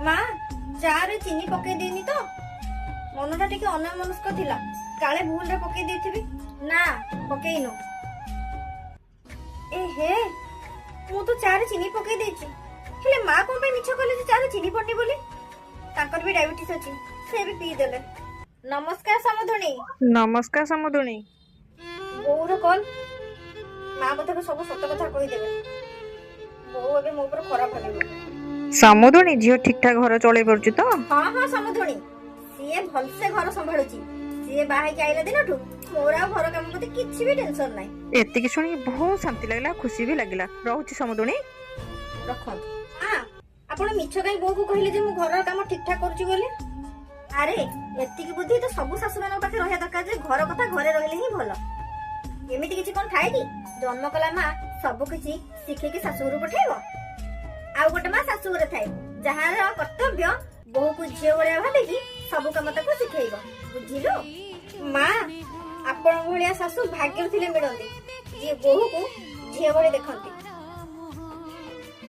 মା ଚାରେ ଚିନି ପକେଇ ଦେଇନି ତ ମନଟା ଟିକେ ଅନ୍ୟମନସ୍କ ଥିଲା କାଳେ ଭୁଲରେ ପକେଇ ଦେଇଥିବି। ନା ପକେଇନୁ। ଏ ହେ ମୁଁ ତ ଚାରେ ଚିନି ପକେଇ ଦେଇଛି ହେଲେ ମା କଣ ପାଇଁ ମିଛ କହିଲେ ଯେ ଚାରେ ଚିନି ପଡନି ବୋଲି? ତାଙ୍କର ବି ଡାଇବେଟିସ୍ ଅଛି ସେ ବି ପିଇ ଦେଲେ। ନମସ୍କାର ସମୁଦୁଣୀ। ନମସ୍କାର ସମୁଦୁଣୀ। ବୋଉର କଲ ମା ବୋଧେ ସବୁ ସତ କଥା କହିଦେବେ। ବୋଉ ଏବେ ମୋ ଉପରେ ଖରାପ ଭାବିବ। ସମୁଦୁଣୀ ଝିଅ ଠିକ ଠାକ ଘର ଚଳେଇ ପାରୁଛି ତ? ହଁ ହଁ ସମୁଦୁଣୀ ସିଏ ଭଲସେ ଘର ସମ୍ଭାଳୁଛି। ସିଏ ବାହା ହେଇକି ଆଇଲା ଦିନଠୁ ମୋର ଆଉ ଘର କାମ ପ୍ରତି କିଛି ବି ଟେନସନ ନାହିଁ। ଏତିକି ଶୁଣିକି ବହୁତ ଶାନ୍ତି ଲାଗିଲା, ଖୁସି ବି ଲାଗିଲା। ରହୁଛି ସମୁଦୁଣୀ। ରଖନ୍ତୁ। ଆପଣ ମିଛ କାଇଁ ବୋଉକୁ କହିଲେ ଯେ ମୁଁ ଘରର କାମ ଠିକ ଠାକ କରୁଛି ବୋଲି? ଆରେ ଏତିକି ବୁଦ୍ଧି ତ ସବୁ ଶାଶୁମାନଙ୍କ ପାଖରେ ରହିବା ଦରକାର ଯେ ଘର କଥା ଘରେ ରହିଲେ ହିଁ ଭଲ। ଏମିତି କିଛି କଣ ଥାଏ କି ଜନ୍ମ କଲା ମା ସବୁ କିଛି ଶିଖେଇକି ଶାଶୁଘରୁ ପଠେଇବ? ଆଉ ଗୋଟେ ମା ଶାଶୁଘରେ ଥାଏ ଯାହାର କର୍ତ୍ତବ୍ୟ ବୋହୂକୁ ଝିଅ ଭଳିଆ ଭାବିକି ସବୁ କାମ ତାକୁ ଶିଖେଇବ। ବୁଝିଲୁ? ମା ଆପଣଙ୍କ ଭଳିଆ ଶାଶୁ ଭାଗ୍ୟରେ ଥିଲେ ମିଳନ୍ତି ଯିଏ ବୋହୂକୁ ଝିଅ ଭଳି ଦେଖନ୍ତି।